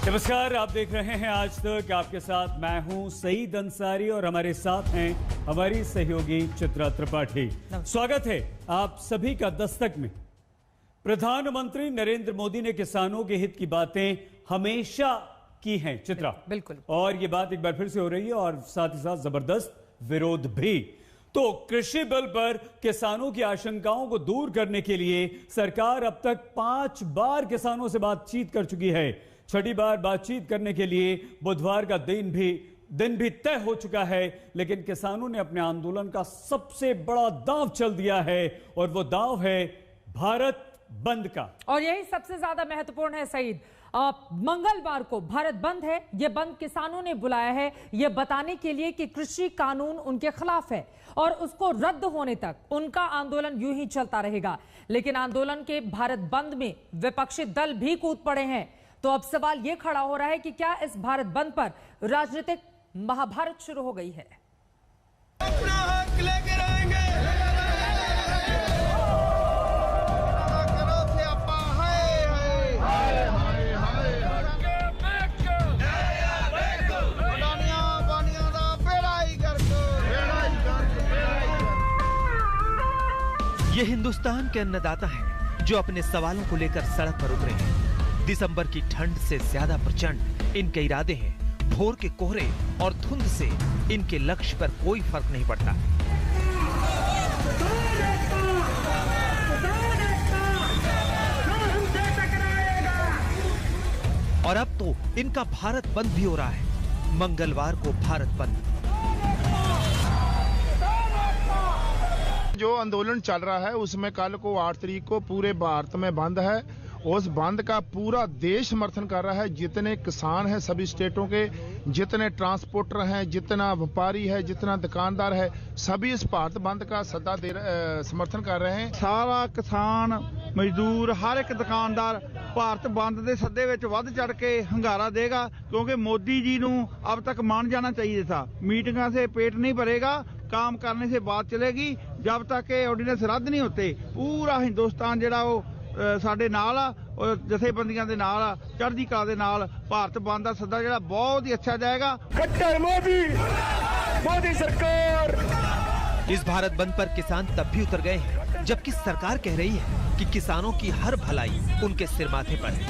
नमस्कार, आप देख रहे हैं आज तक। आपके साथ मैं हूं सईद अंसारी और हमारे साथ हैं हमारी सहयोगी चित्रा त्रिपाठी। स्वागत है आप सभी का दस्तक में। प्रधानमंत्री नरेंद्र मोदी ने किसानों के हित की बातें हमेशा की हैं, चित्रा। बिल्कुल। और ये बात एक बार फिर से हो रही है और साथ ही साथ जबरदस्त विरोध भी। तो कृषि बिल पर किसानों की आशंकाओं को दूर करने के लिए सरकार अब तक 5 बार किसानों से बातचीत कर चुकी है। 6ठी बार बातचीत करने के लिए बुधवार का दिन भी तय हो चुका है, लेकिन किसानों ने अपने आंदोलन का सबसे बड़ा दांव चल दिया है और वो दांव है भारत बंद का। और यही सबसे ज्यादा महत्वपूर्ण है सईद। मंगलवार को भारत बंद है। यह बंद किसानों ने बुलाया है, यह बताने के लिए कि कृषि कानून उनके खिलाफ है और उसको रद्द होने तक उनका आंदोलन यूं ही चलता रहेगा। लेकिन आंदोलन के भारत बंद में विपक्षी दल भी कूद पड़े हैं। तो अब सवाल यह खड़ा हो रहा है कि क्या इस भारत बंद पर राजनीतिक महाभारत शुरू हो गई है? अपना हक लेके रहेंगे। ये हिंदुस्तान के अन्नदाता हैं जो अपने सवालों को लेकर सड़क पर उतरे हैं। दिसंबर की ठंड से ज्यादा प्रचंड इनके इरादे हैं। भोर के कोहरे और धुंध से इनके लक्ष्य पर कोई फर्क नहीं पड़ता। और अब तो इनका भारत बंद भी हो रहा है। मंगलवार को भारत बंद। जो आंदोलन चल रहा है उसमें कल को 8 तारीख को पूरे भारत में बंद है। उस बंद का पूरा देश समर्थन कर रहा है। जितने किसान हैं सभी स्टेटों के, जितने ट्रांसपोर्टर हैं, जितना व्यापारी है, जितना दुकानदार है, सभी इस भारत बंद का समर्थन कर रहे हैं। सारा किसान मजदूर हर एक दुकानदार भारत बंद के सद्दे विच वध चढ़ के हंगारा देगा, क्योंकि मोदी जी नूं अब तक मान जाना चाहिए था। मीटिंगों से पेट नहीं भरेगा, काम करने से बात चलेगी। जब तक ये ऑर्डिनेंस रद्द नहीं होते पूरा हिंदुस्तान ਜਿਹੜਾ ਉਹ ਸਾਡੇ ਨਾਲ ਆ और जथेबंदियां ਦੇ ਨਾਲ ਆ, ਚੜ੍ਹਦੀ ਕਲਾ ਦੇ ਨਾਲ भारत बंद ਦਾ ਸੱਦਾ ਜਿਹੜਾ बहुत ही अच्छा जाएगा। खट्टर मोदी सरकार। इस भारत बंद पर किसान तब भी उतर गए हैं जबकि सरकार कह रही है कि किसानों की हर भलाई उनके सिर माथे पर है।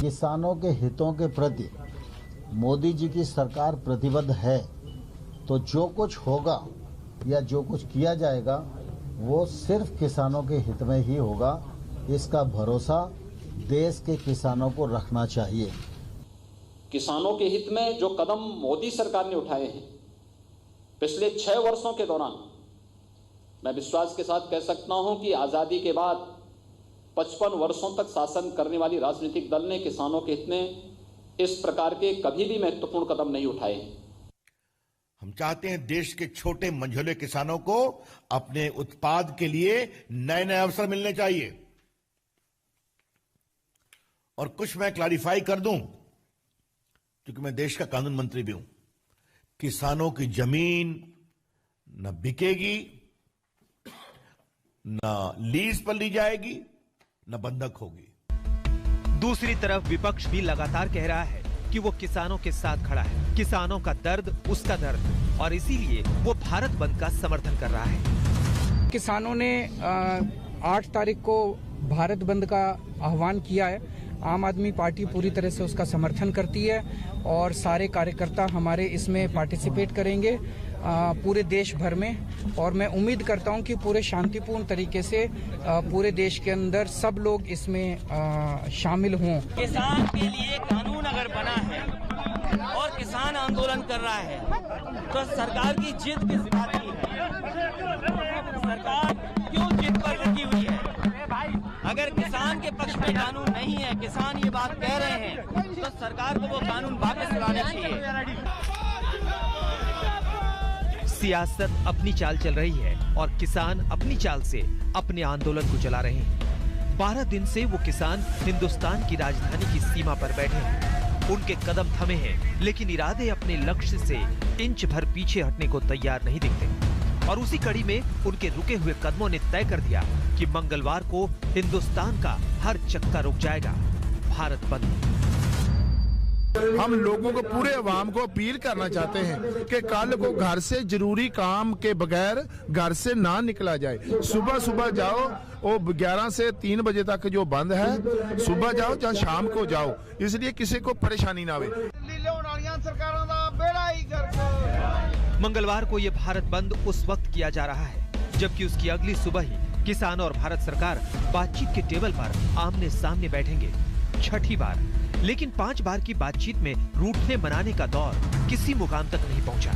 किसानों के हितों के प्रति मोदी जी की सरकार प्रतिबद्ध है, तो जो कुछ होगा या जो कुछ किया जाएगा वो सिर्फ किसानों के हित में ही होगा। इसका भरोसा देश के किसानों को रखना चाहिए। किसानों के हित में जो कदम मोदी सरकार ने उठाए हैं पिछले 6 वर्षों के दौरान, मैं विश्वास के साथ कह सकता हूं कि आजादी के बाद 55 वर्षों तक शासन करने वाली राजनीतिक दल ने किसानों के हित में इस प्रकार के कभी भी महत्वपूर्ण कदम नहीं उठाए। हम चाहते हैं देश के छोटे मंझोले किसानों को अपने उत्पाद के लिए नए नए अवसर मिलने चाहिए। और कुछ मैं क्लैरिफाई कर दूं, क्योंकि मैं देश का कानून मंत्री भी हूं। किसानों की जमीन न बिकेगी, न लीज पर ली जाएगी, न बंधक होगी। दूसरी तरफ विपक्ष भी लगातार कह रहा है कि वो किसानों के साथ खड़ा है। किसानों का दर्द उसका दर्द, और इसीलिए वो भारत बंद का समर्थन कर रहा है। किसानों ने 8 तारीख को भारत बंद का आह्वान किया है। आम आदमी पार्टी पूरी तरह से उसका समर्थन करती है और सारे कार्यकर्ता हमारे इसमें पार्टिसिपेट करेंगे पूरे देश भर में। और मैं उम्मीद करता हूं कि पूरे शांतिपूर्ण तरीके से पूरे देश के अंदर सब लोग इसमें शामिल हों। किसान के लिए कानून अगर बना है और किसान आंदोलन कर रहा है तो सरकार की जिद किस बात की है? सरकार क्यों जिद पर लगी हुई है? अगर किसान के पक्ष में कानून नहीं है, किसान ये बात कह रहे हैं, तो सरकार को वो कानून वापस लाना चाहिए। सियासत अपनी चाल चल रही है और किसान अपनी चाल से अपने आंदोलन को चला रहे हैं। 12 दिन से वो किसान हिंदुस्तान की राजधानी की सीमा पर बैठे हैं। उनके कदम थमे हैं, लेकिन इरादे अपने लक्ष्य से इंच भर पीछे हटने को तैयार नहीं दिखते। और उसी कड़ी में उनके रुके हुए कदमों ने तय कर दिया कि मंगलवार को हिंदुस्तान का हर चक्का रुक जाएगा। भारत बंद। हम लोगों को, पूरे अवाम को अपील करना चाहते हैं कि कल को घर से जरूरी काम के बगैर घर से ना निकला जाए। सुबह सुबह जाओ, वो 11 से 3 बजे तक जो बंद है, सुबह जाओ या शाम को जाओ, इसलिए किसी को परेशानी ना आवे। मंगलवार को ये भारत बंद उस वक्त किया जा रहा है जबकि उसकी अगली सुबह ही किसान और भारत सरकार बातचीत के टेबल पर आमने सामने बैठेंगे, छठी बार। लेकिन 5 बार की बातचीत में रूठने मनाने का दौर किसी मुकाम तक नहीं पहुंचा।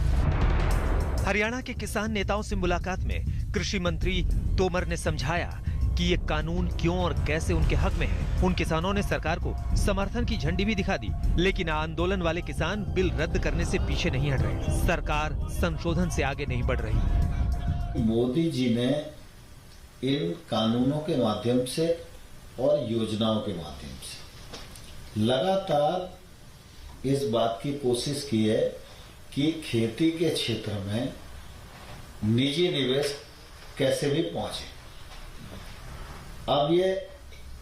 हरियाणा के किसान नेताओं से मुलाकात में कृषि मंत्री तोमर ने समझाया कि ये कानून क्यों और कैसे उनके हक में है। उन किसानों ने सरकार को समर्थन की झंडी भी दिखा दी, लेकिन आंदोलन वाले किसान बिल रद्द करने से पीछे नहीं हट रहे। सरकार संशोधन से आगे नहीं बढ़ रही। मोदी जी ने इन कानूनों के माध्यम से और योजनाओं के माध्यम से लगातार इस बात की कोशिश की है कि खेती के क्षेत्र में निजी निवेश कैसे भी पहुंचे। अब ये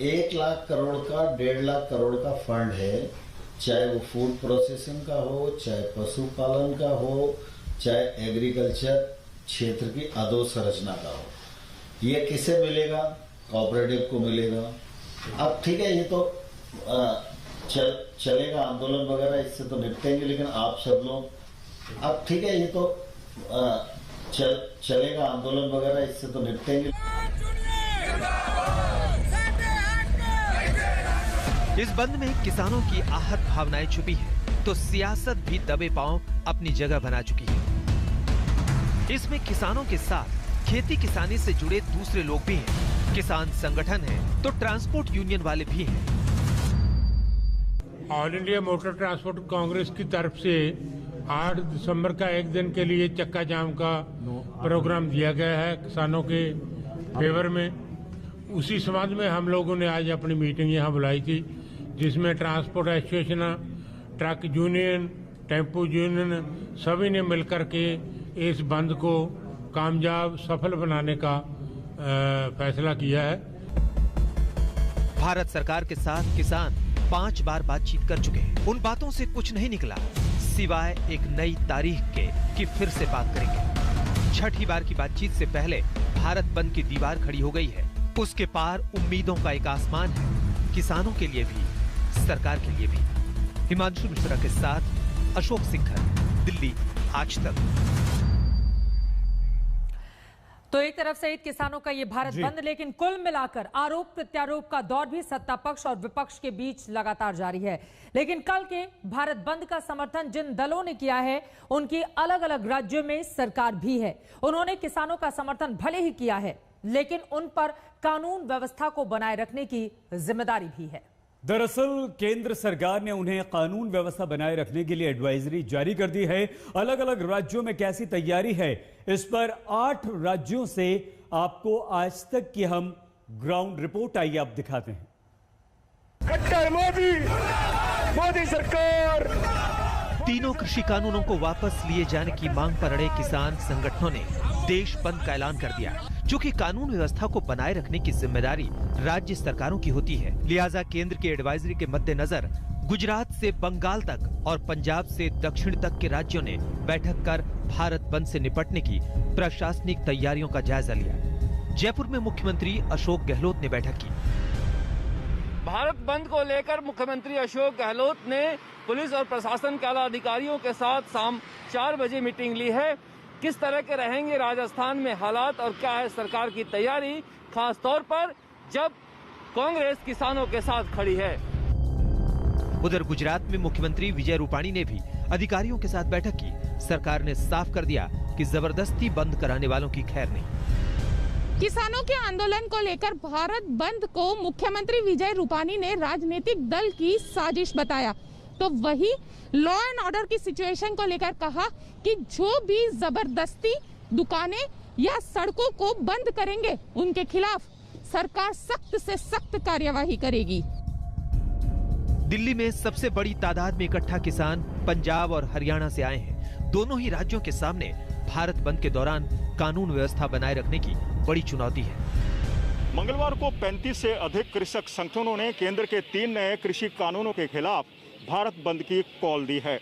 1 लाख करोड़ का 1.5 लाख करोड़ का फंड है, चाहे वो फूड प्रोसेसिंग का हो, चाहे पशुपालन का हो, चाहे एग्रीकल्चर क्षेत्र की अधोसंरचना का हो। ये किसे मिलेगा? कोऑपरेटिव को मिलेगा। अब ठीक है, ये तो चलेगा, आंदोलन वगैरह इससे तो निपटेंगे, लेकिन आप सब लोग, अब ठीक है, ये तो चलेगा, आंदोलन वगैरह इससे तो निपटेंगे। इस बंद में किसानों की आहत भावनाएं छुपी है तो सियासत भी दबे पांव अपनी जगह बना चुकी है। इसमें किसानों के साथ खेती किसानी से जुड़े दूसरे लोग भी हैं। किसान संगठन है तो ट्रांसपोर्ट यूनियन वाले भी हैं। All India motor transport Congress की तरफ से 8 दिसंबर का एक दिन के लिए चक्का जाम का प्रोग्राम दिया गया है किसानों के फेवर में। उसी संबंध में हम लोगों ने आज अपनी मीटिंग यहाँ बुलाई थी, जिसमें transport association, truck union, tempo union सभी ने मिलकर के इस बंद को कामयाब सफल बनाने का फैसला किया है। भारत सरकार के साथ किसान 5 बार बातचीत कर चुके हैं। उन बातों से कुछ नहीं निकला सिवाय एक नई तारीख के कि फिर से बात करेंगे। छठी बार की बातचीत से पहले भारत बंद की दीवार खड़ी हो गई है। उसके पार उम्मीदों का एक आसमान है, किसानों के लिए भी, सरकार के लिए भी। हिमांशु मिश्रा के साथ अशोक सिंघल, दिल्ली, आज तक। तो एक तरफ से किसानों का ये भारत बंद, लेकिन कुल मिलाकर आरोप प्रत्यारोप का दौर भी सत्ता पक्ष और विपक्ष के बीच लगातार जारी है। लेकिन कल के भारत बंद का समर्थन जिन दलों ने किया है, उनकी अलग अलग राज्यों में सरकार भी है। उन्होंने किसानों का समर्थन भले ही किया है, लेकिन उन पर कानून व्यवस्था को बनाए रखने की जिम्मेदारी भी है। दरअसल केंद्र सरकार ने उन्हें कानून व्यवस्था बनाए रखने के लिए एडवाइजरी जारी कर दी है। अलग अलग राज्यों में कैसी तैयारी है, इस पर 8 राज्यों से आपको आज तक की हम ग्राउंड रिपोर्ट आइए आप दिखाते हैं। खट्टर मोदी सरकार। तीनों कृषि कानूनों को वापस लिए जाने की मांग पर अड़े किसान संगठनों ने देश बंद का ऐलान कर दिया। चूंकि कानून व्यवस्था को बनाए रखने की जिम्मेदारी राज्य सरकारों की होती है, लिहाजा केंद्र की एडवाइजरी के मद्देनजर गुजरात से बंगाल तक और पंजाब से दक्षिण तक के राज्यों ने बैठक कर भारत बंद से निपटने की प्रशासनिक तैयारियों का जायजा लिया। जयपुर में मुख्यमंत्री अशोक गहलोत ने बैठक की। भारत बंद को लेकर मुख्यमंत्री अशोक गहलोत ने पुलिस और प्रशासन के आला अधिकारियों के साथ शाम 4 बजे मीटिंग ली है। किस तरह के रहेंगे राजस्थान में हालात और क्या है सरकार की तैयारी, खास तौर पर जब कांग्रेस किसानों के साथ खड़ी है। उधर गुजरात में मुख्यमंत्री विजय रूपाणी ने भी अधिकारियों के साथ बैठक की। सरकार ने साफ कर दिया कि जबरदस्ती बंद कराने वालों की खैर नहीं। किसानों के आंदोलन को लेकर भारत बंद को मुख्यमंत्री विजय रूपाणी ने राजनीतिक दल की साजिश बताया, तो वही लॉ एंड ऑर्डर की सिचुएशन को लेकर कहा कि जो भी जबरदस्ती दुकानें या सड़कों को बंद करेंगे, उनके खिलाफ सरकार सख्त से सख्त कार्यवाही करेगी। दिल्ली में सबसे बड़ी तादाद में इकट्ठा किसान पंजाब और हरियाणा से आए हैं। दोनों ही राज्यों के सामने भारत बंद के दौरान कानून व्यवस्था बनाए रखने की बड़ी चुनौती है। मंगलवार को 35 से अधिक कृषक संगठनों ने केंद्र के 3 नए कृषि कानूनों के खिलाफ भारत बंद की कॉल दी है।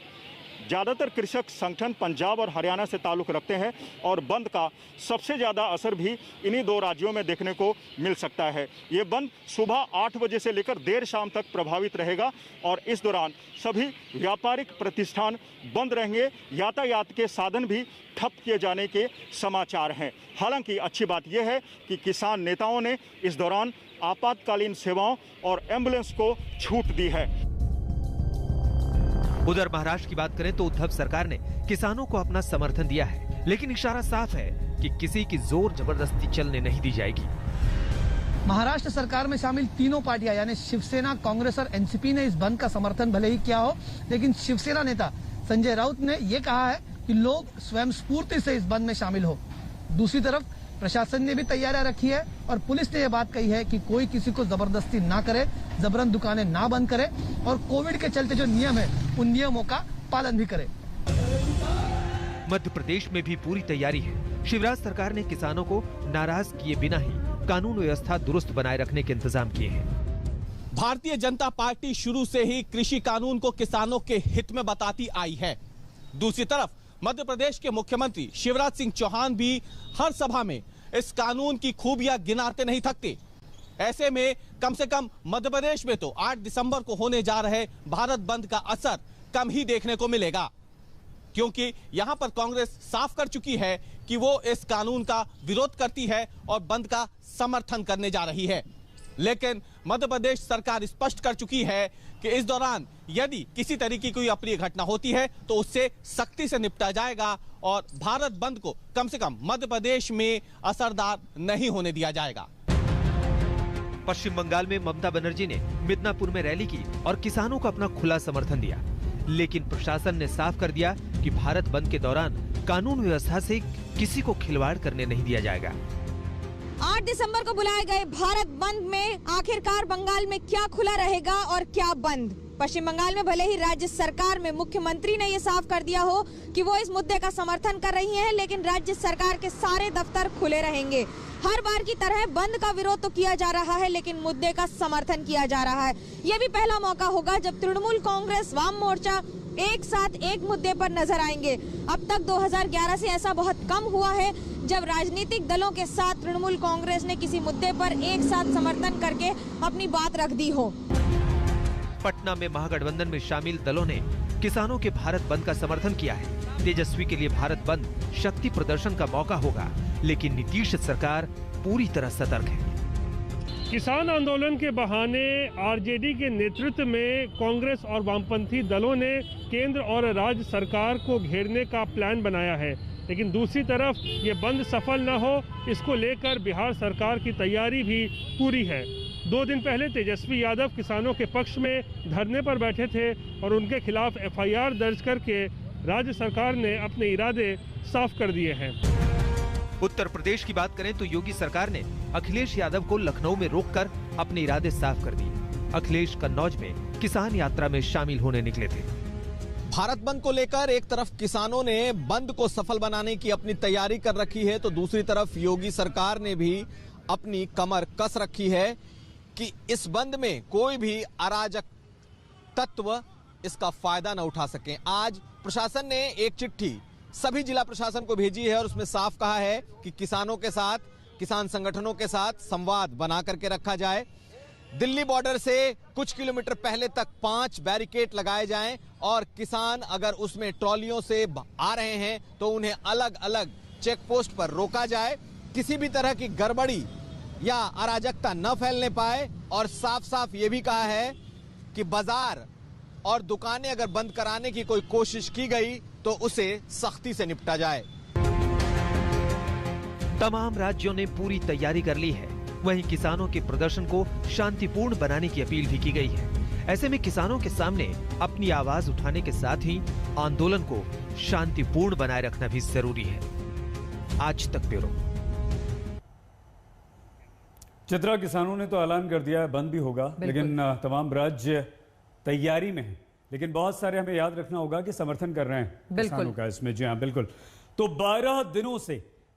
ज़्यादातर कृषक संगठन पंजाब और हरियाणा से ताल्लुक़ रखते हैं और बंद का सबसे ज़्यादा असर भी इन्हीं दो राज्यों में देखने को मिल सकता है। ये बंद सुबह 8 बजे से लेकर देर शाम तक प्रभावित रहेगा और इस दौरान सभी व्यापारिक प्रतिष्ठान बंद रहेंगे। यातायात के साधन भी ठप किए जाने के समाचार हैं। हालांकि अच्छी बात यह है कि किसान नेताओं ने इस दौरान आपातकालीन सेवाओं और एम्बुलेंस को छूट दी है। उधर महाराष्ट्र की बात करें तो उद्धव सरकार ने किसानों को अपना समर्थन दिया है, लेकिन इशारा साफ है कि किसी की जोर जबरदस्ती चलने नहीं दी जाएगी। महाराष्ट्र सरकार में शामिल तीनों पार्टियां यानी शिवसेना, कांग्रेस और एनसीपी ने इस बंद का समर्थन भले ही किया हो, लेकिन शिवसेना नेता संजय राउत ने ये कहा है कि लोग स्वयं स्फूर्ति से इस बंद में शामिल हो। दूसरी तरफ प्रशासन ने भी तैयारियां रखी है और पुलिस ने यह बात कही है कि कोई किसी को जबरदस्ती ना करे, जबरन दुकानें ना बंद करे और कोविड के चलते जो नियम है उन नियमों का पालन भी करे। मध्य प्रदेश में भी पूरी तैयारी है। शिवराज सरकार ने किसानों को नाराज किए बिना ही कानून व्यवस्था दुरुस्त बनाए रखने के इंतजाम किए हैं। भारतीय जनता पार्टी शुरू से ही कृषि कानून को किसानों के हित में बताती आई है। दूसरी तरफ मध्य प्रदेश के मुख्यमंत्री शिवराज सिंह चौहान भी हर सभा में इस कानून की खूबियां गिनाते नहीं थकते। ऐसे में कम से कम मध्य प्रदेश में तो 8 दिसंबर को होने जा रहे भारत बंद का असर कम ही देखने को मिलेगा, क्योंकि यहां पर कांग्रेस साफ कर चुकी है कि वो इस कानून का विरोध करती है और बंद का समर्थन करने जा रही है। लेकिन मध्य प्रदेश सरकार स्पष्ट कर चुकी है कि इस दौरान यदि किसी तरीके की कोई अप्रिय घटना होती है तो उससे सख्ती से निपटा जाएगा और भारत बंद को कम से कम मध्य प्रदेश में असरदार नहीं होने दिया जाएगा। पश्चिम बंगाल में ममता बनर्जी ने मिदनापुर में रैली की और किसानों को अपना खुला समर्थन दिया, लेकिन प्रशासन ने साफ कर दिया कि भारत बंद के दौरान कानून व्यवस्था से किसी को खिलवाड़ करने नहीं दिया जाएगा। 8 दिसंबर को बुलाए गए भारत बंद में आखिरकार बंगाल में क्या खुला रहेगा और क्या बंद? पश्चिम बंगाल में भले ही राज्य सरकार में मुख्यमंत्री ने ये साफ कर दिया हो कि वो इस मुद्दे का समर्थन कर रही हैं, लेकिन राज्य सरकार के सारे दफ्तर खुले रहेंगे। हर बार की तरह बंद का विरोध तो किया जा रहा है, लेकिन मुद्दे का समर्थन किया जा रहा है। ये भी पहला मौका होगा जब तृणमूल कांग्रेस, वाम मोर्चा एक साथ एक मुद्दे पर नजर आएंगे। अब तक 2011 से ऐसा बहुत कम हुआ है जब राजनीतिक दलों के साथ तृणमूल कांग्रेस ने किसी मुद्दे पर एक साथ समर्थन करके अपनी बात रख दी हो। पटना में महागठबंधन में शामिल दलों ने किसानों के भारत बंद का समर्थन किया है। तेजस्वी के लिए भारत बंद शक्ति प्रदर्शन का मौका होगा, लेकिन नीतीश सरकार पूरी तरह सतर्क है। किसान आंदोलन के बहाने आरजेडी के नेतृत्व में कांग्रेस और वामपंथी दलों ने केंद्र और राज्य सरकार को घेरने का प्लान बनाया है, लेकिन दूसरी तरफ ये बंद सफल न हो, इसको लेकर बिहार सरकार की तैयारी भी पूरी है। 2 दिन पहले तेजस्वी यादव किसानों के पक्ष में धरने पर बैठे थे और उनके खिलाफ FIR दर्ज करके राज्य सरकार ने अपने इरादे साफ कर दिए हैं। उत्तर प्रदेश की बात करें तो योगी सरकार ने अखिलेश यादव को लखनऊ में रोककर अपने इरादे साफ कर दिए। अखिलेश कन्नौज में किसान यात्रा में शामिल होने निकले थे। भारत बंद को लेकर एक तरफ किसानों ने बंद को सफल बनाने की अपनी तैयारी कर रखी है, तो दूसरी तरफ योगी सरकार ने भी अपनी कमर कस रखी है कि इस बंद में कोई भी अराजक तत्व इसका फायदा न उठा सके। आज प्रशासन ने एक चिट्ठी सभी जिला प्रशासन को भेजी है और उसमें साफ कहा है कि किसानों के साथ, किसान संगठनों के साथ संवाद बना करके रखा जाए। दिल्ली बॉर्डर से कुछ किलोमीटर पहले तक 5 बैरिकेड लगाए जाएं और किसान अगर उसमें ट्रॉलियों से आ रहे हैं तो उन्हें अलग अलग चेक पोस्ट पर रोका जाए, किसी भी तरह की गड़बड़ी या अराजकता न फैलने पाए। और साफ साफ ये भी कहा है कि बाजार और दुकानें अगर बंद कराने की कोई कोशिश की गई तो उसे सख्ती से निपटा जाए। तमाम राज्यों ने पूरी तैयारी कर ली है, वहीं किसानों के प्रदर्शन को शांतिपूर्ण बनाने की अपील भी की गई है। ऐसे में किसानों के सामने अपनी आवाज उठाने के साथ ही आंदोलन को शांतिपूर्ण बनाए रखना भी जरूरी है। आज तक ब्यूरो। चित्रा, किसानों ने तो ऐलान कर दिया है बंद भी होगा, लेकिन तमाम राज्य तैयारी में है, लेकिन बहुत सारे हमें याद रखना होगा कि समर्थन कर रहे हैं किसानों का इसमें। जी हाँ, बिल्कुल। तो 12 दिनों से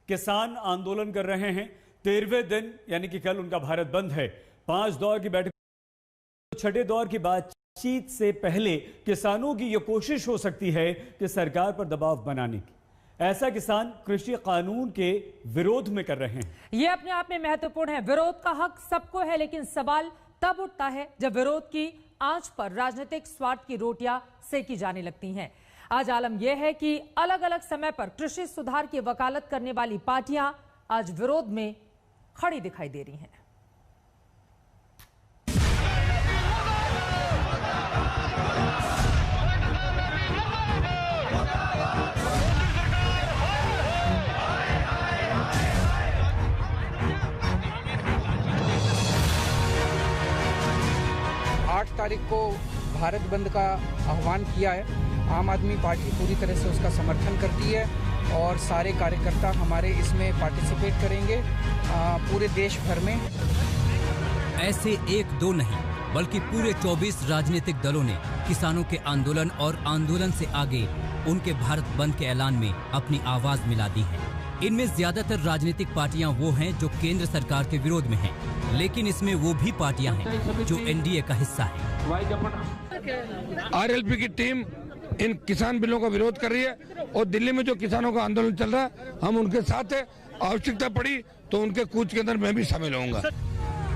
किसान आंदोलन कर रहे हैं। 13वें दिन यानी कि कल उनका भारत बंद है। 5 दौर की बैठक, 6ठे दौर की बात बातचीत से पहले किसानों की यह कोशिश हो सकती है कि सरकार पर दबाव बनाने की। ऐसा किसान कृषि कानून के विरोध में कर रहे हैं। यह अपने आप में महत्वपूर्ण है। विरोध का हक सबको है, लेकिन सवाल तब उठता है जब विरोध की आंच पर राजनीतिक स्वार्थ की रोटियां सेकी जाने लगती हैं। आज आलम यह है कि अलग अलग समय पर कृषि सुधार की वकालत करने वाली पार्टियां आज विरोध में खड़ी दिखाई दे रही हैं। तारीख को भारत बंद का आह्वान किया है। आम आदमी पार्टी पूरी तरह से उसका समर्थन करती है और सारे कार्यकर्ता हमारे इसमें पार्टिसिपेट करेंगे पूरे देश भर में। ऐसे एक दो नहीं बल्कि पूरे 24 राजनीतिक दलों ने किसानों के आंदोलन और आंदोलन से आगे उनके भारत बंद के ऐलान में अपनी आवाज मिला दी है। इनमें ज्यादातर राजनीतिक पार्टियां वो हैं जो केंद्र सरकार के विरोध में हैं, लेकिन इसमें वो भी पार्टियां हैं जो एनडीए का हिस्सा है। आरएलपी की टीम इन किसान बिलों का विरोध कर रही है और दिल्ली में जो किसानों का आंदोलन चल रहा है हम उनके साथ है। आवश्यकता पड़ी तो उनके कूच के अंदर मैं भी शामिल होऊंगा।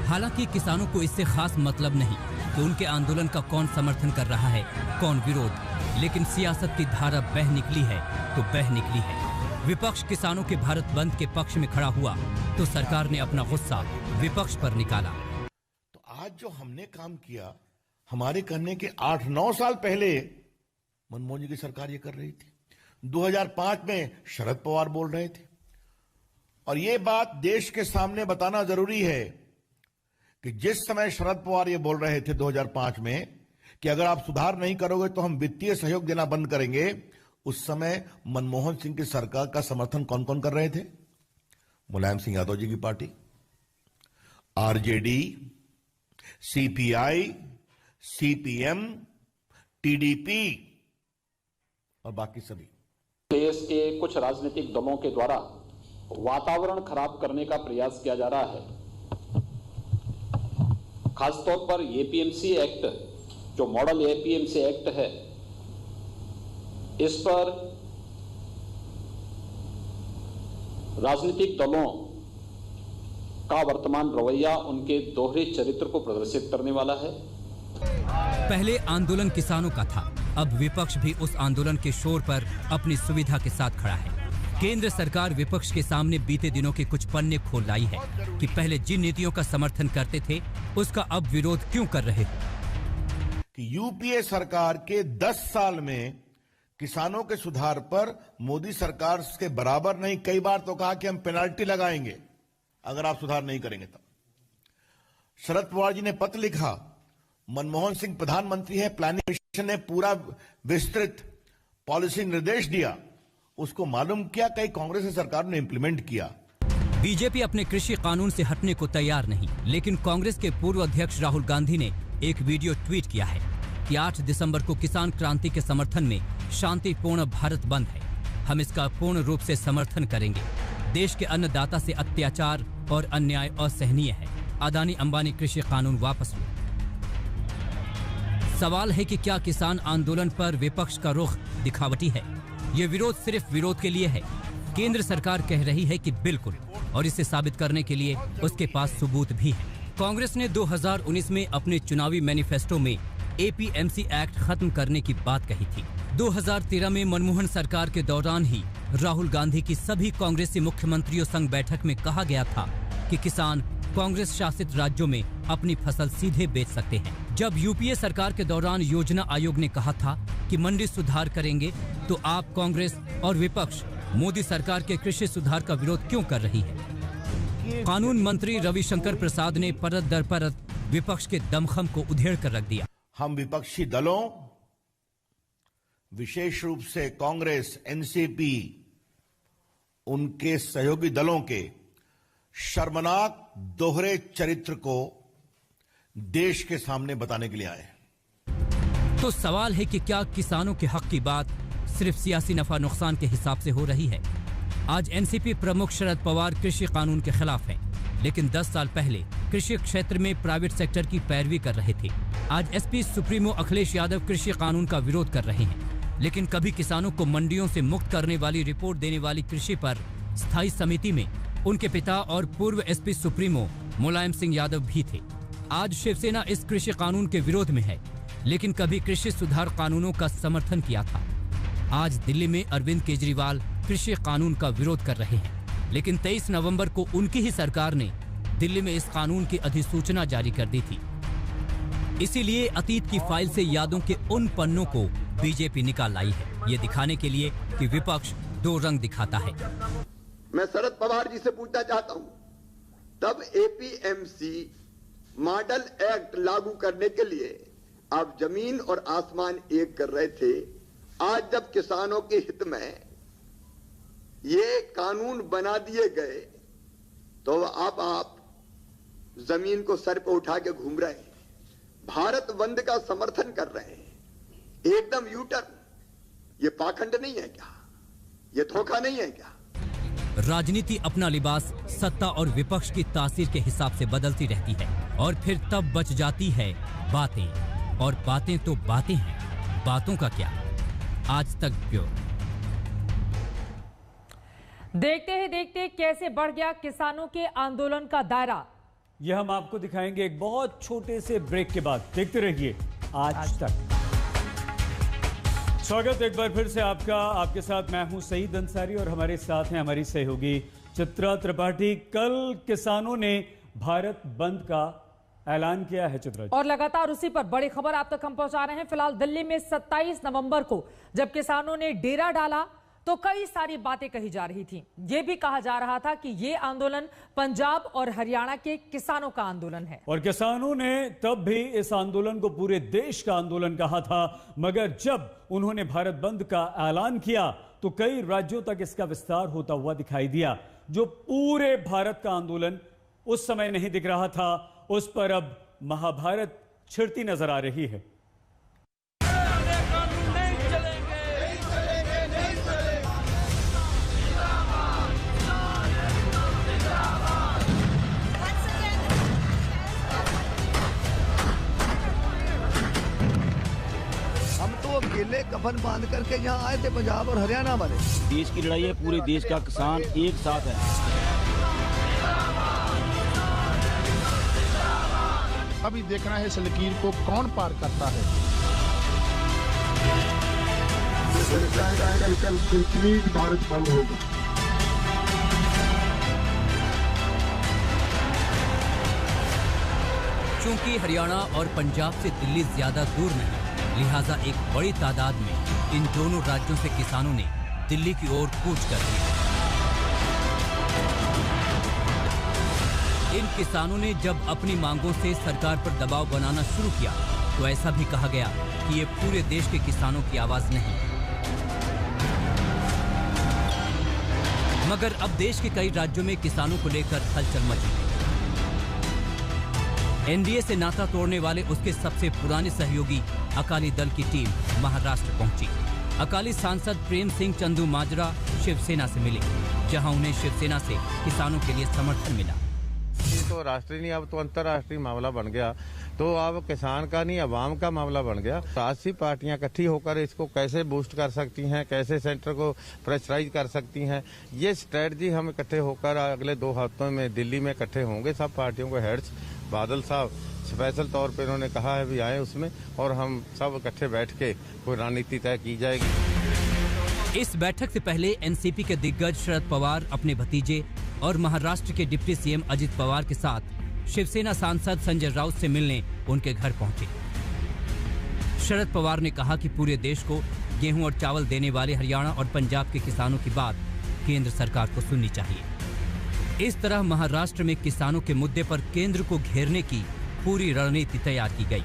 हालांकि किसानों को इससे खास मतलब नहीं कि उनके आंदोलन का कौन समर्थन कर रहा है, कौन विरोध, लेकिन सियासत की धारा बह निकली है तो बह निकली है। विपक्ष किसानों के भारत बंद के पक्ष में खड़ा हुआ तो सरकार ने अपना गुस्सा विपक्ष पर निकाला। तो आज जो हमने काम किया, हमारे करने के 8-9 साल पहले मनमोहन जी की सरकार ये कर रही थी। 2005 में शरद पवार बोल रहे थे। और ये बात देश के सामने बताना जरूरी है कि जिस समय शरद पवार ये बोल रहे थे 2005 में कि अगर आप सुधार नहीं करोगे तो हम वित्तीय सहयोग देना बंद करेंगे, उस समय मनमोहन सिंह की सरकार का समर्थन कौन कौन कर रहे थे? मुलायम सिंह यादव जी की party, RJD, CPI, CPM, TDP और बाकी सभी। देश के कुछ राजनीतिक दलों के द्वारा वातावरण खराब करने का प्रयास किया जा रहा है। खासतौर पर एपीएमसी एक्ट, जो मॉडल एपीएमसी एक्ट है, इस पर राजनीतिक दलों का वर्तमान रवैया उनके दोहरे चरित्र को प्रदर्शित करने वाला है। पहले आंदोलन किसानों का था, अब विपक्ष भी उस आंदोलन के शोर पर अपनी सुविधा के साथ खड़ा है। केंद्र सरकार विपक्ष के सामने बीते दिनों के कुछ पन्ने खोल लाई है कि पहले जिन नीतियों का समर्थन करते थे उसका अब विरोध क्यों कर रहे हो। कि यूपीए सरकार के 10 साल में किसानों के सुधार पर मोदी सरकार के बराबर नहीं, कई बार तो कहा कि हम पेनाल्टी लगाएंगे अगर आप सुधार नहीं करेंगे। तब शरद पवार जी ने पत्र लिखा, मनमोहन सिंह प्रधानमंत्री है, प्लानिंग मिशन ने पूरा विस्तृत पॉलिसी निर्देश दिया, उसको मालूम किया, कई कांग्रेस सरकार ने इंप्लीमेंट किया। बीजेपी अपने कृषि कानून से हटने को तैयार नहीं, लेकिन कांग्रेस के पूर्व अध्यक्ष राहुल गांधी ने एक वीडियो ट्वीट किया है कि 8 दिसंबर को किसान क्रांति के समर्थन में शांतिपूर्ण भारत बंद है। हम इसका पूर्ण रूप से समर्थन करेंगे। देश के अन्नदाता से अत्याचार और अन्याय असहनीय है। अदानी अंबानी कृषि कानून वापस लो। सवाल है कि क्या किसान आंदोलन पर विपक्ष का रुख दिखावटी है? ये विरोध सिर्फ विरोध के लिए है? केंद्र सरकार कह रही है कि बिल्कुल, और इसे साबित करने के लिए उसके पास सबूत भी है। कांग्रेस ने 2019 में अपने चुनावी मैनिफेस्टो में एपीएमसी एक्ट खत्म करने की बात कही थी। 2013 में मनमोहन सरकार के दौरान ही राहुल गांधी की सभी कांग्रेसी मुख्यमंत्रियों संग बैठक में कहा गया था कि किसान कांग्रेस शासित राज्यों में अपनी फसल सीधे बेच सकते हैं। जब यूपीए सरकार के दौरान योजना आयोग ने कहा था कि मंडी सुधार करेंगे, तो आप कांग्रेस और विपक्ष मोदी सरकार के कृषि सुधार का विरोध क्यों कर रही है? कानून मंत्री रविशंकर प्रसाद ने परत दर परत विपक्ष के दमखम को उधेड़ कर रख दिया। हम विपक्षी दलों, विशेष रूप से कांग्रेस, एनसीपी, उनके सहयोगी दलों के शर्मनाक दोहरे चरित्र को देश के सामने बताने के लिए आए हैं। तो सवाल है कि क्या किसानों के हक की बात सिर्फ सियासी नफा नुकसान के हिसाब से हो रही है? आज एनसीपी प्रमुख शरद पवार कृषि कानून के खिलाफ हैं, लेकिन 10 साल पहले कृषि क्षेत्र में प्राइवेट सेक्टर की पैरवी कर रहे थे। आज एसपी सुप्रीमो अखिलेश यादव कृषि कानून का विरोध कर रहे हैं, लेकिन कभी किसानों को मंडियों से मुक्त करने वाली रिपोर्ट देने वाली कृषि पर स्थायी समिति में उनके पिता और पूर्व एसपी सुप्रीमो मुलायम सिंह यादव भी थे। आज शिवसेना इस कृषि कानून के विरोध में है, लेकिन कभी कृषि सुधार कानूनों का समर्थन किया था। आज दिल्ली में अरविंद केजरीवाल कृषि कानून का विरोध कर रहे हैं, लेकिन 23 नवंबर को उनकी ही सरकार ने दिल्ली में इस कानून की अधिसूचना जारी कर दी थी। इसीलिए अतीत की फाइल से यादों के उन पन्नों को बीजेपी निकाल लाई है, ये दिखाने के लिए कि विपक्ष दो रंग दिखाता है। मैं शरद पवार जी से पूछना चाहता हूं, तब एपीएमसी मॉडल एक्ट लागू करने के लिए आप जमीन और आसमान एक कर रहे थे। आज जब किसानों के हित में ये कानून बना दिए गए तो आप जमीन को सर पे उठा के घूम रहे हैं, भारत बंद का समर्थन कर रहे हैं, एकदम यूटर्न। ये पाखंड नहीं है क्या? ये धोखा नहीं है क्या? राजनीति अपना लिबास सत्ता और विपक्ष की तासीर के हिसाब से बदलती रहती है और फिर तब बच जाती है बातें, और बातें तो बातें हैं, बातों का क्या। आज तक ब्यूरो। देखते ही देखते कैसे बढ़ गया किसानों के आंदोलन का दायरा, यह हम आपको दिखाएंगे एक बहुत छोटे से ब्रेक के बाद। देखते रहिए आज तक। स्वागत एक बार फिर से आपका, आपके साथ मैं हूं सईद अंसारी और हमारे साथ हैं हमारी सहयोगी चित्रा त्रिपाठी। कल किसानों ने भारत बंद का ऐलान किया है चित्रा, और लगातार उसी पर बड़ी खबर आप तक हम पहुंचा रहे हैं। फिलहाल दिल्ली में 27 नवंबर को जब किसानों ने डेरा डाला तो कई सारी बातें कही जा रही थी। यह भी कहा जा रहा था कि यह आंदोलन पंजाब और हरियाणा के किसानों का आंदोलन है, और किसानों ने तब भी इस आंदोलन को पूरे देश का आंदोलन कहा था। मगर जब उन्होंने भारत बंद का ऐलान किया तो कई राज्यों तक इसका विस्तार होता हुआ दिखाई दिया। जो पूरे भारत का आंदोलन उस समय नहीं दिख रहा था, उस पर अब महाभारत छिड़ती नजर आ रही है। केले कफन बांध करके यहाँ आए थे पंजाब और हरियाणा वाले। देश की लड़ाई है, पूरे देश का किसान एक साथ है। अभी देखना है इस लकीर को कौन पार करता है। भारत बंद होगा। चूंकि हरियाणा और पंजाब से दिल्ली ज्यादा दूर नहीं, लिहाजा एक बड़ी तादाद में इन दोनों राज्यों से किसानों ने दिल्ली की ओर कूच कर दिया। इन किसानों ने जब अपनी मांगों से सरकार पर दबाव बनाना शुरू किया तो ऐसा भी कहा गया कि ये पूरे देश के किसानों की आवाज नहीं। मगर अब देश के कई राज्यों में किसानों को लेकर हलचल मची है। एनडीए से नाता तोड़ने वाले उसके सबसे पुराने सहयोगी अकाली दल की टीम महाराष्ट्र पहुंची। अकाली सांसद प्रेम सिंह चंदू माजरा शिवसेना से मिले, जहां उन्हें शिवसेना से किसानों के लिए समर्थन मिला। ये तो राष्ट्रीय नहीं, अब तो अंतर्राष्ट्रीय मामला बन गया। तो अब किसान का नहीं, अवाम का मामला बन गया। 80 पार्टियां इकट्ठी होकर इसको कैसे बूस्ट कर सकती हैं, कैसे सेंटर को प्रेशराइज कर सकती हैं, ये स्ट्रेटजी हम इकट्ठे होकर अगले 2 हफ्तों में दिल्ली में इकट्ठे होंगे। सब पार्टियों के हेड्स, बादल साहब स्पेशल तौर पे उन्होंने कहा है भी आए उसमें, और हम सब इकट्ठे बैठ के कोई रणनीति तय की जाएगी। इस बैठक से पहले एनसीपी के दिग्गज शरद पवार अपने भतीजे और महाराष्ट्र के डिप्टी सीएम अजित पवार के साथ शिवसेना सांसद संजय राउत से मिलने उनके घर पहुंचे। शरद पवार ने कहा कि पूरे देश को गेहूं और चावल देने वाले हरियाणा और पंजाब के किसानों की बात केंद्र सरकार को सुननी चाहिए। इस तरह महाराष्ट्र में किसानों के मुद्दे पर केंद्र को घेरने की पूरी रणनीति तैयार की गई।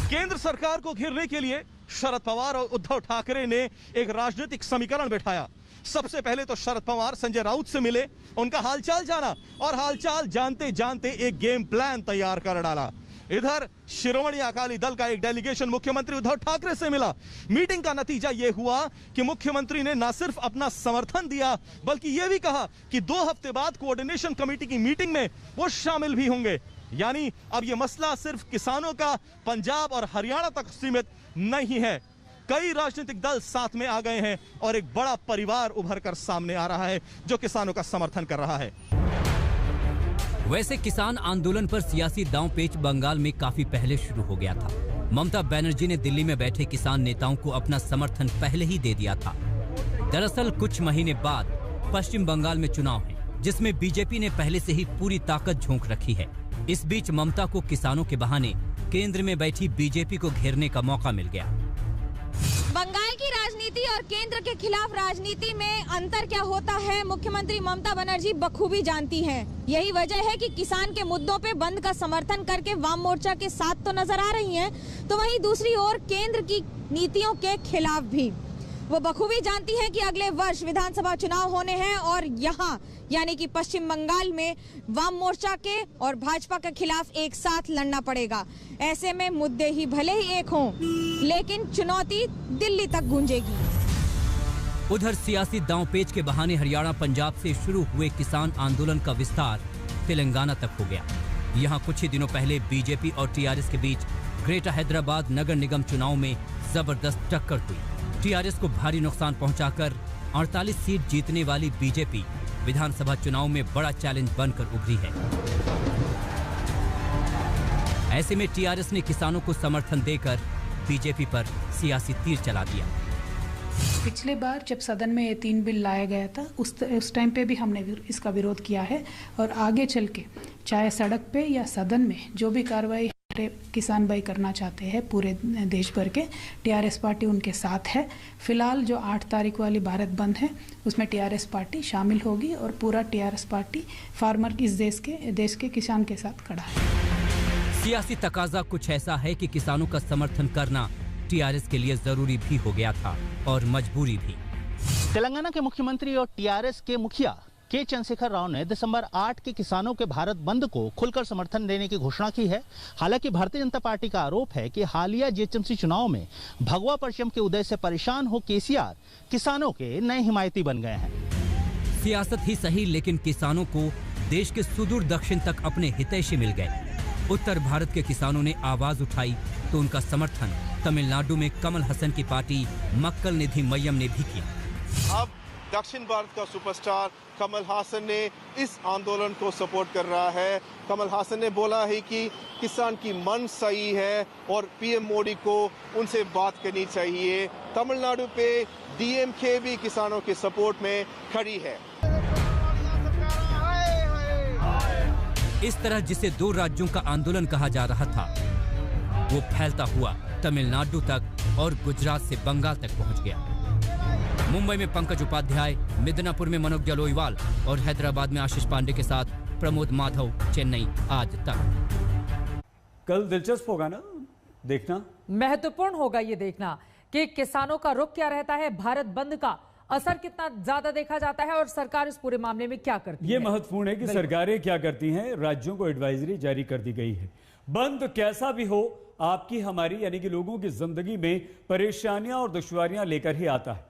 केंद्र सरकार को घेरने के लिए शरद पवार और उद्धव ठाकरे ने एक राजनीतिक समीकरण बैठाया। सबसे पहले तो शरद पवार संजय राउत से मिले, उनका हालचाल जाना, और हालचाल जानते जानते एक गेम प्लान तैयार कर डाला। इधर शिरोमणि अकाली दल का एक डेलीगेशन मुख्यमंत्री उद्धव ठाकरे से मिला। मीटिंग का नतीजा यह हुआ कि मुख्यमंत्री ने न सिर्फ अपना समर्थन दिया बल्कि यह भी कहा कि 2 हफ्ते बाद कोऑर्डिनेशन कमेटी की मीटिंग में वो शामिल भी होंगे। यानी अब यह मसला सिर्फ किसानों का पंजाब और हरियाणा तक सीमित नहीं है। कई राजनीतिक दल साथ में आ गए हैं और एक बड़ा परिवार उभर कर सामने आ रहा है जो किसानों का समर्थन कर रहा है। वैसे किसान आंदोलन पर सियासी दांवपेच बंगाल में काफी पहले शुरू हो गया था। ममता बनर्जी ने दिल्ली में बैठे किसान नेताओं को अपना समर्थन पहले ही दे दिया था। दरअसल कुछ महीने बाद पश्चिम बंगाल में चुनाव है, जिसमें बीजेपी ने पहले से ही पूरी ताकत झोंक रखी है। इस बीच ममता को किसानों के बहाने केंद्र में बैठी बीजेपी को घेरने का मौका मिल गया। बंगाल की राजनीति और केंद्र के खिलाफ राजनीति में अंतर क्या होता है, मुख्यमंत्री ममता बनर्जी बखूबी जानती हैं। यही वजह है कि किसान के मुद्दों पे बंद का समर्थन करके वाम मोर्चा के साथ तो नजर आ रही हैं, तो वहीं दूसरी ओर केंद्र की नीतियों के खिलाफ भी। वो बखूबी जानती है कि अगले वर्ष विधानसभा चुनाव होने हैं और यहाँ यानी कि पश्चिम बंगाल में वाम मोर्चा के और भाजपा के खिलाफ एक साथ लड़ना पड़ेगा। ऐसे में मुद्दे ही भले ही एक हों, लेकिन चुनौती दिल्ली तक गूंजेगी। उधर सियासी दांवपेच के बहाने हरियाणा पंजाब से शुरू हुए किसान आंदोलन का विस्तार तेलंगाना तक हो गया। यहाँ कुछ ही दिनों पहले बीजेपी और टीआरएस के बीच ग्रेटर हैदराबाद नगर निगम चुनाव में जबरदस्त टक्कर हुई। टीआरएस को भारी नुकसान पहुंचाकर 48 सीट जीतने वाली बीजेपी विधानसभा चुनाव में बड़ा चैलेंज बनकर उभरी है। ऐसे में टीआरएस ने किसानों को समर्थन देकर बीजेपी पर सियासी तीर चला दिया। पिछले बार जब सदन में ये 3 बिल लाया गया था उस टाइम पे भी हमने इसका विरोध किया है और आगे चल के चाहे सड़क पे या सदन में जो भी कार्रवाई किसान भाई करना चाहते हैं पूरे देश भर के, टीआरएस पार्टी उनके साथ है। फिलहाल जो 8 तारीख वाली भारत बंद है उसमें टीआरएस पार्टी शामिल होगी और पूरा टीआरएस पार्टी फार्मर इस देश के किसान के साथ खड़ा है। सियासी तकाजा कुछ ऐसा है कि किसानों का समर्थन करना टीआरएस के लिए जरूरी भी हो गया था और मजबूरी भी। तेलंगाना के मुख्यमंत्री और टीआरएस के मुखिया के चंद्रशेखर राव ने दिसंबर 8 के किसानों के भारत बंद को खुलकर समर्थन देने की घोषणा की है। हालांकि भारतीय जनता पार्टी का आरोप है कि हालिया जीएचएमसी चुनाव में भगवा परचम के उदय से परेशान हो केसीआर किसानों के नए हिमायती बन गए हैं। सियासत ही सही, लेकिन किसानों को देश के सुदूर दक्षिण तक अपने हितैषी मिल गए। उत्तर भारत के किसानों ने आवाज उठाई तो उनका समर्थन तमिलनाडु में कमल हसन की पार्टी मक्कल निधि मय्यम ने भी किया। अब दक्षिण भारत का सुपरस्टार कमल हासन ने इस आंदोलन को सपोर्ट कर रहा है। कमल हासन ने बोला है कि किसान की मन सही है और पीएम मोदी को उनसे बात करनी चाहिए। तमिलनाडु पे डीएमके भी किसानों के सपोर्ट में खड़ी है। इस तरह जिसे 2 राज्यों का आंदोलन कहा जा रहा था वो फैलता हुआ तमिलनाडु तक और गुजरात से बंगाल तक पहुंच गया। मुंबई में पंकज उपाध्याय, मिदनापुर में मनोज जलोईवाल और हैदराबाद में आशीष पांडे के साथ प्रमोद माधव, चेन्नई आज तक। कल दिलचस्प होगा ना देखना, महत्वपूर्ण होगा ये देखना कि किसानों का रुख क्या रहता है, भारत बंद का असर कितना ज्यादा देखा जाता है और सरकार इस पूरे मामले में क्या करती है। ये महत्वपूर्ण है कि सरकारें क्या करती हैं। राज्यों को एडवाइजरी जारी कर दी गई है। बंद कैसा भी हो, आपकी हमारी यानी कि लोगों की जिंदगी में परेशानियां और दुश्वारियां लेकर ही आता है।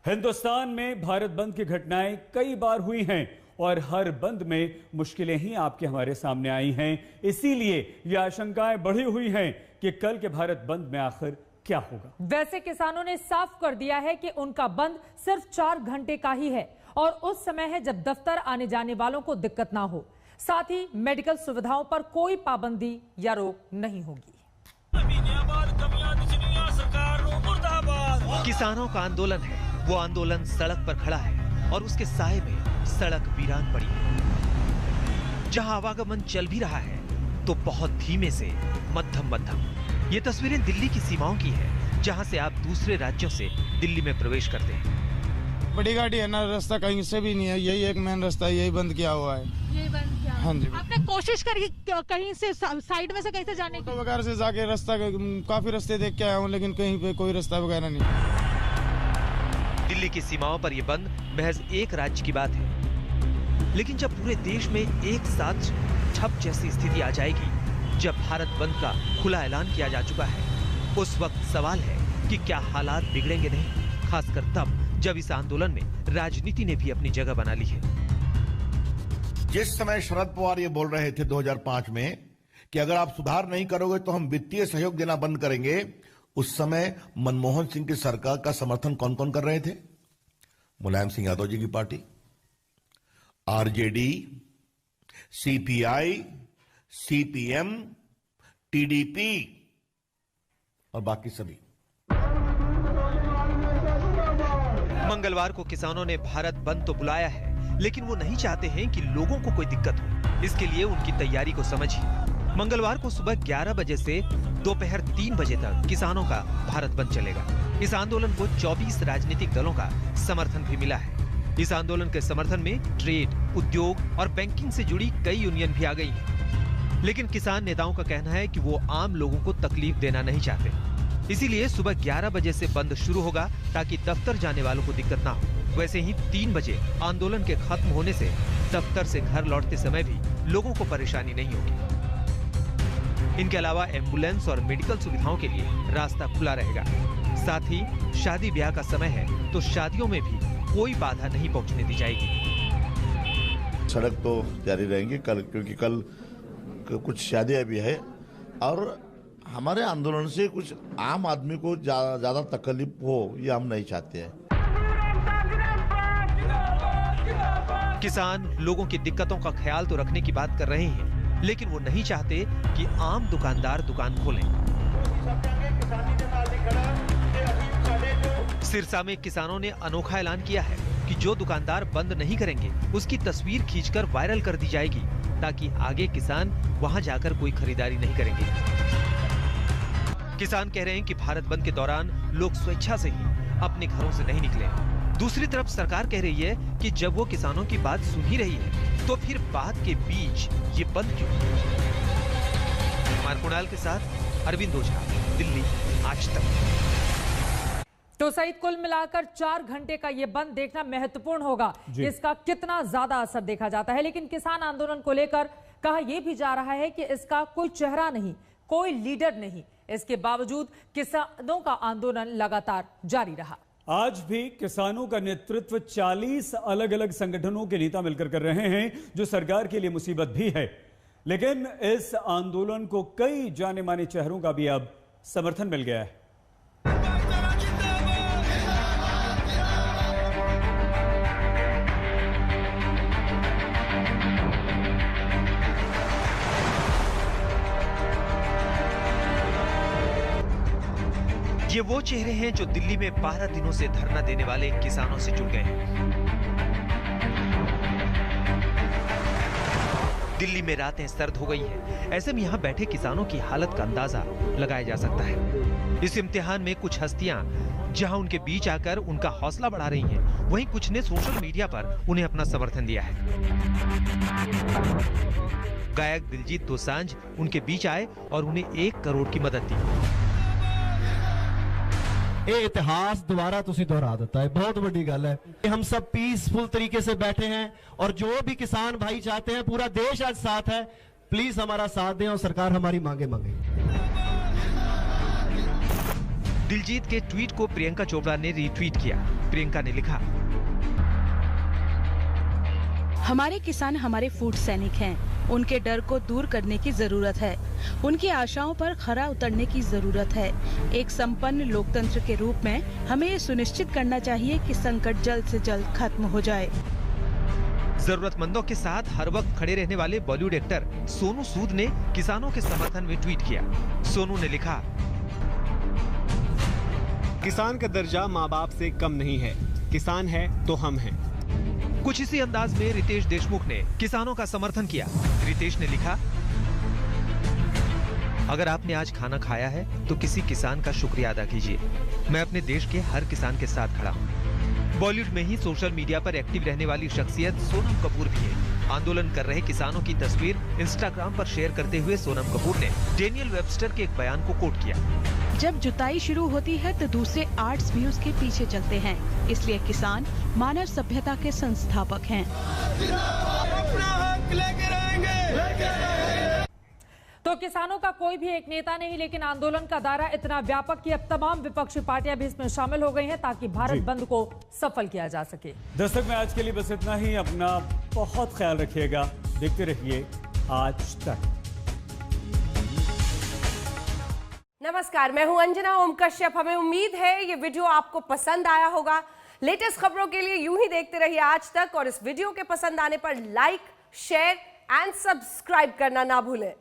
हिंदुस्तान में भारत बंद की घटनाएं कई बार हुई हैं और हर बंद में मुश्किलें ही आपके हमारे सामने आई हैं। इसीलिए ये आशंकाएं बढ़ी हुई हैं कि कल के भारत बंद में आखिर क्या होगा। वैसे किसानों ने साफ कर दिया है कि उनका बंद सिर्फ 4 घंटे का ही है और उस समय है जब दफ्तर आने जाने वालों को दिक्कत ना हो। साथ ही मेडिकल सुविधाओं पर कोई पाबंदी या रोक नहीं होगी। किसानों का आंदोलन है, वो आंदोलन सड़क पर खड़ा है और उसके साए में सड़क वीरान पड़ी है। जहां आवागमन चल भी रहा है तो बहुत धीमे से मध्यम। ये तस्वीरें दिल्ली की सीमाओं की है, जहां से आप दूसरे राज्यों से दिल्ली में प्रवेश करते हैं। बड़ी गाड़ी है ना, रास्ता कहीं से भी नहीं है, यही एक मेन रास्ता है, यही बंद किया हुआ है। यही बंद किया। हाँ जी। आपने कोशिश करी कहीं से साइड में से कहीं से जाने की? वगैरह से जाके रास्ता काफी रास्ते देख के आया हूँ, लेकिन कहीं पे कोई रास्ता वगैरह नहीं। दिल्ली की सीमाओं पर यह बंद महज एक राज्य की बात है, लेकिन जब पूरे देश में एक साथ ठप जैसी स्थिति आ जाएगी जब भारत बंद का खुला ऐलान किया जा चुका है, उस वक्त सवाल है कि क्या हालात बिगड़ेंगे नहीं, खासकर तब जब इस आंदोलन में राजनीति ने भी अपनी जगह बना ली है। जिस समय शरद पवार ये बोल रहे थे 2005 में कि अगर आप सुधार नहीं करोगे तो हम वित्तीय सहयोग देना बंद करेंगे, उस समय मनमोहन सिंह की सरकार का समर्थन कौन कौन कर रहे थे? मुलायम सिंह यादव जी की party, RJD, CPI, CPM, TDP और बाकी सभी। मंगलवार को किसानों ने भारत बंद तो बुलाया है, लेकिन वो नहीं चाहते हैं कि लोगों को कोई दिक्कत हो। इसके लिए उनकी तैयारी को समझिए। मंगलवार को सुबह 11 बजे से दोपहर 3 बजे तक किसानों का भारत बंद चलेगा। इस आंदोलन को 24 राजनीतिक दलों का समर्थन भी मिला है। इस आंदोलन के समर्थन में ट्रेड, उद्योग और बैंकिंग से जुड़ी कई यूनियन भी आ गई हैं। लेकिन किसान नेताओं का कहना है कि वो आम लोगों को तकलीफ देना नहीं चाहते। इसीलिए सुबह 11 बजे से बंद शुरू होगा ताकि दफ्तर जाने वालों को दिक्कत ना हो। वैसे ही 3 बजे आंदोलन के खत्म होने से दफ्तर से घर लौटते समय भी लोगों को परेशानी नहीं होगी। इनके अलावा एम्बुलेंस और मेडिकल सुविधाओं के लिए रास्ता खुला रहेगा। साथ ही शादी ब्याह का समय है तो शादियों में भी कोई बाधा नहीं पहुंचने दी जाएगी। सड़क तो जारी रहेंगी कल, क्योंकि कल कुछ शादियां भी है और हमारे आंदोलन से कुछ आम आदमी को ज्यादा तकलीफ हो ये हम नहीं चाहते हैं। किसान लोगों की दिक्कतों का ख्याल तो रखने की बात कर रहे हैं, लेकिन वो नहीं चाहते कि आम दुकानदार दुकान खोलें। सिरसा में किसानों ने अनोखा ऐलान किया है कि जो दुकानदार बंद नहीं करेंगे उसकी तस्वीर खींचकर वायरल कर दी जाएगी, ताकि आगे किसान वहां जाकर कोई खरीदारी नहीं करेंगे। किसान कह रहे हैं कि भारत बंद के दौरान लोग स्वेच्छा से ही अपने घरों से नहीं निकले। दूसरी तरफ सरकार कह रही है कि जब वो किसानों की बात सुन ही रही है तो फिर बात के बीच ये बंद क्यों? कुमार कुणाल के साथ अरविंद ओझा, दिल्ली, आज तक। तो सईद, कुल मिलाकर 4 घंटे का ये बंद देखना महत्वपूर्ण होगा, इसका कितना ज्यादा असर देखा जाता है। लेकिन किसान आंदोलन को लेकर कहा यह भी जा रहा है कि इसका कोई चेहरा नहीं, कोई लीडर नहीं। इसके बावजूद किसानों का आंदोलन लगातार जारी रहा। आज भी किसानों का नेतृत्व 40 अलग अलग संगठनों के नेता मिलकर कर रहे हैं, जो सरकार के लिए मुसीबत भी है। लेकिन इस आंदोलन को कई जाने माने चेहरों का भी अब समर्थन मिल गया है। ये वो चेहरे हैं जो दिल्ली में 12 दिनों से धरना देने वाले किसानों से जुड़ गए हैं। दिल्ली में रातें सर्द हो गई हैं। ऐसे में यहाँ बैठे किसानों की हालत का अंदाजा लगाया जा सकता है। इस इम्तिहान में कुछ हस्तियां जहां उनके बीच आकर उनका हौसला बढ़ा रही हैं, वहीं कुछ ने सोशल मीडिया पर उन्हें अपना समर्थन दिया है। गायक दिलजीत दोसांझ उनके बीच आए और उन्हें 1 करोड़ की मदद दी। ये इतिहास दोबारा तुसी दोहरा देता है, बहुत बड़ी गल है। हम सब पीसफुल तरीके से बैठे हैं और जो भी किसान भाई चाहते हैं, पूरा देश आज साथ है। प्लीज हमारा साथ दें और सरकार हमारी मांगे मांगे। दिलजीत के ट्वीट को प्रियंका चोपड़ा ने रीट्वीट किया। प्रियंका ने लिखा, हमारे किसान हमारे फूड सैनिक हैं। उनके डर को दूर करने की जरूरत है। उनकी आशाओं पर खरा उतरने की जरूरत है। एक संपन्न लोकतंत्र के रूप में हमें ये सुनिश्चित करना चाहिए कि संकट जल्द से जल्द खत्म हो जाए। जरूरतमंदों के साथ हर वक्त खड़े रहने वाले बॉलीवुड एक्टर सोनू सूद ने किसानों के समर्थन में ट्वीट किया। सोनू ने लिखा, किसान का दर्जा माँ बाप से कम नहीं है। किसान है तो हम हैं। कुछ इसी अंदाज में रितेश देशमुख ने किसानों का समर्थन किया। रितेश ने लिखा, अगर आपने आज खाना खाया है तो किसी किसान का शुक्रिया अदा कीजिए। मैं अपने देश के हर किसान के साथ खड़ा हूँ। बॉलीवुड में ही सोशल मीडिया पर एक्टिव रहने वाली शख्सियत सोनम कपूर भी है। आंदोलन कर रहे किसानों की तस्वीर इंस्टाग्राम पर शेयर करते हुए सोनम कपूर ने डेनियल वेबस्टर के एक बयान को कोट किया। जब जुताई शुरू होती है तो दूसरे आर्ट्स भी उसके पीछे चलते हैं। इसलिए किसान मानव सभ्यता के संस्थापक हैं। तो किसानों का कोई भी एक नेता नहीं, लेकिन आंदोलन का दायरा इतना व्यापक कि अब तमाम विपक्षी पार्टियां भी इसमें शामिल हो गई हैं ताकि भारत बंद को सफल किया जा सके। दस्तक में आज के लिए बस इतना ही। अपना बहुत ख्याल रखिएगा, देखते रहिए आज तक। नमस्कार, मैं हूं अंजना ओम कश्यप। हमें उम्मीद है ये वीडियो आपको पसंद आया होगा। लेटेस्ट खबरों के लिए यूं ही देखते रहिए आज तक, और इस वीडियो के पसंद आने पर लाइक, शेयर एंड सब्सक्राइब करना ना भूलें।